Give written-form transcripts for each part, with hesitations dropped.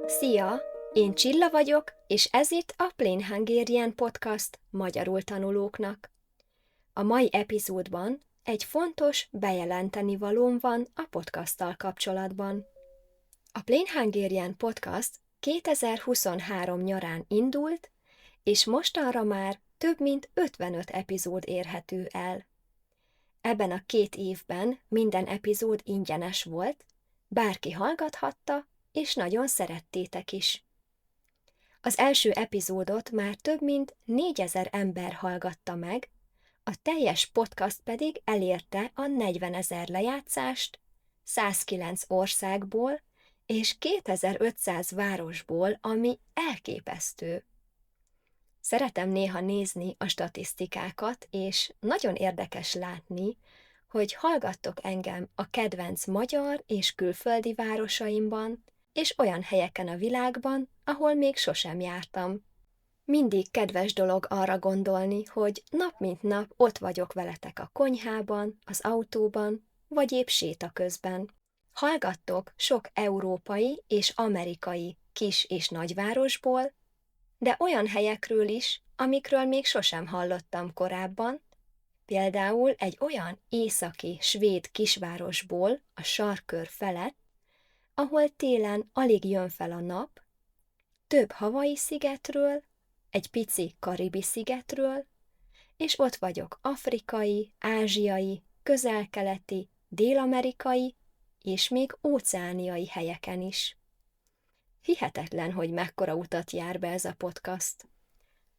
Szia! Én Csilla vagyok, és ez itt a Plain Hungarian Podcast magyarul tanulóknak. A mai epizódban egy fontos bejelenteni valóm van a podcasttal kapcsolatban. A Plain Hungarian Podcast 2023 nyarán indult, és mostanra már több mint 55 epizód érhető el. Ebben a 2 évben minden epizód ingyenes volt, bárki hallgathatta, és nagyon szerettétek is. Az első epizódot már több mint 4000 ember hallgatta meg, a teljes podcast pedig elérte a 40 000 lejátszást, 109 országból és 2500 városból, ami elképesztő. Szeretem néha nézni a statisztikákat, és nagyon érdekes látni, hogy hallgattok engem a kedvenc magyar és külföldi városaimban, és olyan helyeken a világban, ahol még sosem jártam. Mindig kedves dolog arra gondolni, hogy nap mint nap ott vagyok veletek a konyhában, az autóban, vagy épp séta közben. Hallgattok sok európai és amerikai kis- és nagyvárosból, de olyan helyekről is, amikről még sosem hallottam korábban, például egy olyan északi svéd kisvárosból a sarkkör felett, ahol télen alig jön fel a nap, több Hawaii szigetről, egy pici Karibi szigetről, és ott vagyok afrikai, ázsiai, közel-keleti, dél-amerikai és még óceániai helyeken is. Hihetetlen, hogy mekkora utat jár be ez a podcast.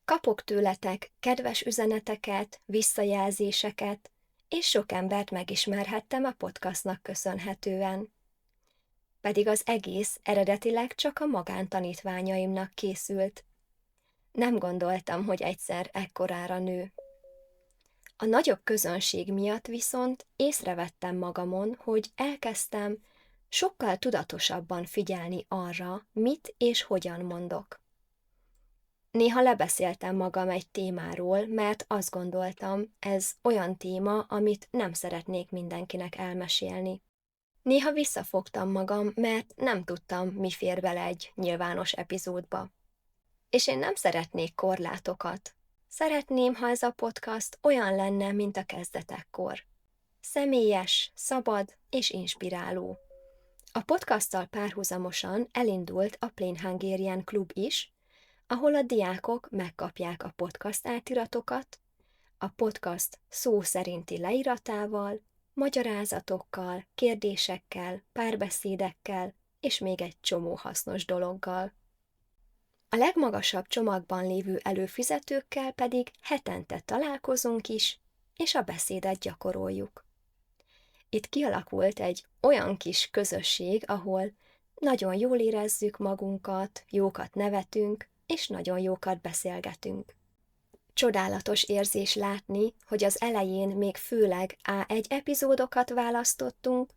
Kapok tőletek kedves üzeneteket, visszajelzéseket, és sok embert megismerhettem a podcastnak köszönhetően. Pedig az egész eredetileg csak a magántanítványaimnak készült. Nem gondoltam, hogy egyszer ekkorára nő. A nagyobb közönség miatt viszont észrevettem magamon, hogy elkezdtem sokkal tudatosabban figyelni arra, mit és hogyan mondok. Néha lebeszéltem magam egy témáról, mert azt gondoltam, ez olyan téma, amit nem szeretnék mindenkinek elmesélni. Néha visszafogtam magam, mert nem tudtam, mi fér bele egy nyilvános epizódba. És én nem szeretnék korlátokat. Szeretném, ha ez a podcast olyan lenne, mint a kezdetekkor. Személyes, szabad és inspiráló. A podcasttal párhuzamosan elindult a Plain Hungarian Klub is, ahol a diákok megkapják a podcast átiratokat, a podcast szó szerinti leíratával, magyarázatokkal, kérdésekkel, párbeszédekkel és még egy csomó hasznos dologgal. A legmagasabb csomagban lévő előfizetőkkel pedig hetente találkozunk is, és a beszédet gyakoroljuk. Itt kialakult egy olyan kis közösség, ahol nagyon jól érezzük magunkat, jókat nevetünk, és nagyon jókat beszélgetünk. Csodálatos érzés látni, hogy az elején még főleg A1 epizódokat választottunk,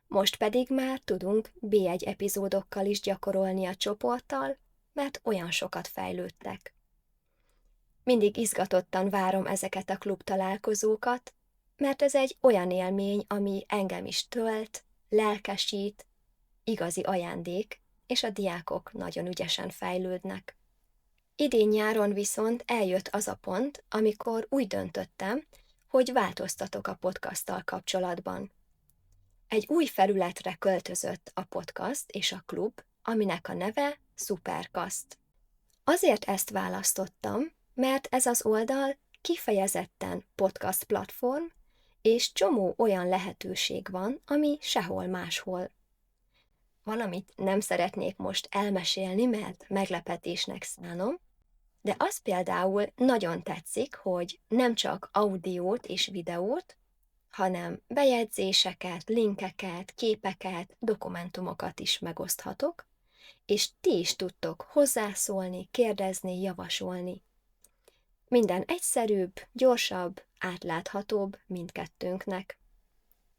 most pedig már tudunk B1 epizódokkal is gyakorolni a csoporttal, mert olyan sokat fejlődtek. Mindig izgatottan várom ezeket a klub találkozókat, mert ez egy olyan élmény, ami engem is tölt, lelkesít, igazi ajándék, és a diákok nagyon ügyesen fejlődnek. Idén nyáron viszont eljött az a pont, amikor úgy döntöttem, hogy változtatok a podcasttal kapcsolatban. Egy új felületre költözött a podcast és a klub, aminek a neve Supercast. Azért ezt választottam, mert ez az oldal kifejezetten podcast platform, és csomó olyan lehetőség van, ami sehol máshol. Valamit nem szeretnék most elmesélni, mert meglepetésnek szánom, de az például nagyon tetszik, hogy nem csak audiót és videót, hanem bejegyzéseket, linkeket, képeket, dokumentumokat is megoszthatok, és ti is tudtok hozzászólni, kérdezni, javasolni. Minden egyszerűbb, gyorsabb, átláthatóbb mindkettőnknek.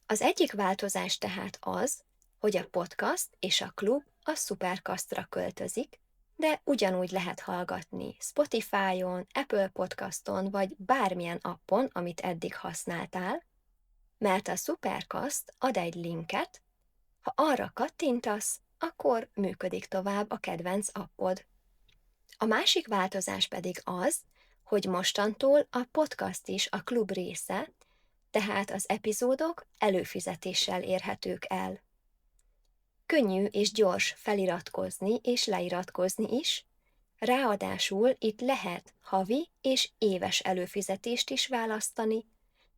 Az egyik változás tehát az, hogy a podcast és a klub a Supercastra költözik, de ugyanúgy lehet hallgatni Spotify-on, Apple Podcaston vagy bármilyen appon, amit eddig használtál, mert a Supercast ad egy linket, ha arra kattintasz, akkor működik tovább a kedvenc appod. A másik változás pedig az, hogy mostantól a podcast is a klub része, tehát az epizódok előfizetéssel érhetők el. Könnyű és gyors feliratkozni és leiratkozni is, ráadásul itt lehet havi és éves előfizetést is választani,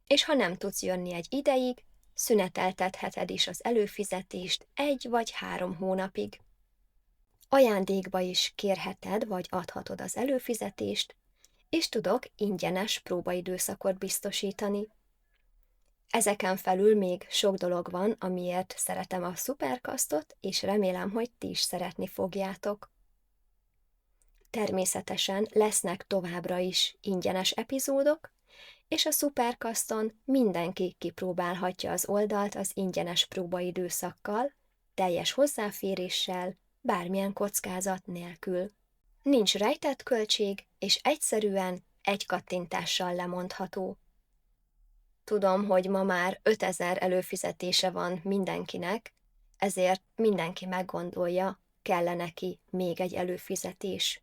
és ha nem tudsz jönni egy ideig, szüneteltetheted is az előfizetést 1 vagy 3 hónapig. Ajándékba is kérheted vagy adhatod az előfizetést, és tudok ingyenes próbaidőszakot biztosítani. Ezeken felül még sok dolog van, amiért szeretem a Supercastot, és remélem, hogy ti is szeretni fogjátok. Természetesen lesznek továbbra is ingyenes epizódok, és a Supercaston mindenki kipróbálhatja az oldalt az ingyenes próbaidőszakkal, teljes hozzáféréssel, bármilyen kockázat nélkül. Nincs rejtett költség, és egyszerűen egy kattintással lemondható. Tudom, hogy ma már 5000 előfizetése van mindenkinek, ezért mindenki meggondolja, kell-e neki még egy előfizetés.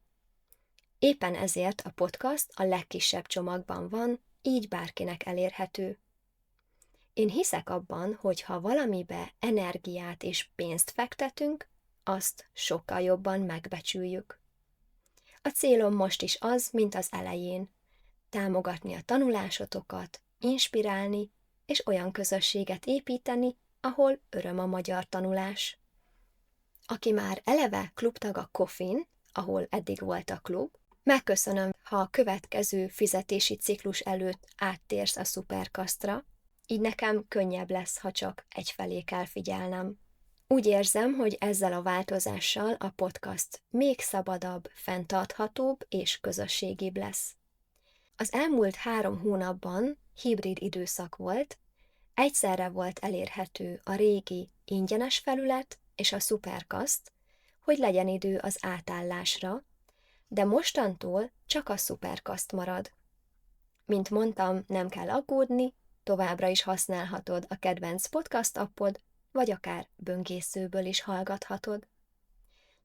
Éppen ezért a podcast a legkisebb csomagban van, így bárkinek elérhető. Én hiszek abban, hogy ha valamibe energiát és pénzt fektetünk, azt sokkal jobban megbecsüljük. A célom most is az, mint az elején, támogatni a tanulásotokat, inspirálni, és olyan közösséget építeni, ahol öröm a magyar tanulás. Aki már eleve klubtag a Ko-fin, ahol eddig volt a klub, megköszönöm, ha a következő fizetési ciklus előtt áttérsz a Supercastra, így nekem könnyebb lesz, ha csak egyfelé kell figyelnem. Úgy érzem, hogy ezzel a változással a podcast még szabadabb, fenntarthatóbb és közösségibb lesz. Az elmúlt 3 hónapban hibrid időszak volt, egyszerre volt elérhető a régi ingyenes felület és a Supercast, hogy legyen idő az átállásra, de mostantól csak a Supercast marad. Mint mondtam, nem kell aggódni, továbbra is használhatod a kedvenc podcast appod, vagy akár böngészőből is hallgathatod.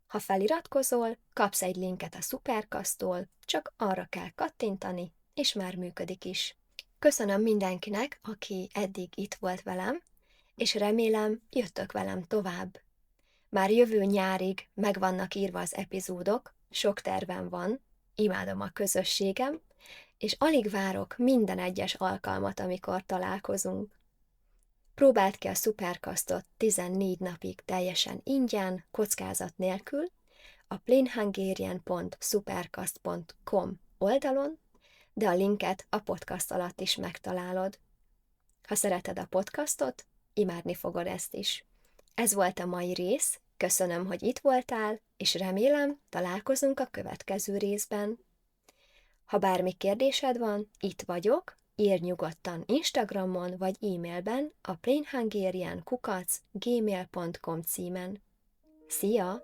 Ha feliratkozol, kapsz egy linket a Supercasttól, csak arra kell kattintani, és már működik is. Köszönöm mindenkinek, aki eddig itt volt velem, és remélem, jöttök velem tovább. Már jövő nyárig meg vannak írva az epizódok, sok tervem van, imádom a közösségem, és alig várok minden egyes alkalmat, amikor találkozunk. Próbáld ki a Supercastot 14 napig teljesen ingyen, kockázat nélkül, a plainhungarian.supercast.com oldalon, de a linket a podcast alatt is megtalálod. Ha szereted a podcastot, imádni fogod ezt is. Ez volt a mai rész, köszönöm, hogy itt voltál, és remélem, találkozunk a következő részben. Ha bármi kérdésed van, itt vagyok, írj nyugodtan Instagramon vagy e-mailben a plainhungarian@gmail.com címen. Szia!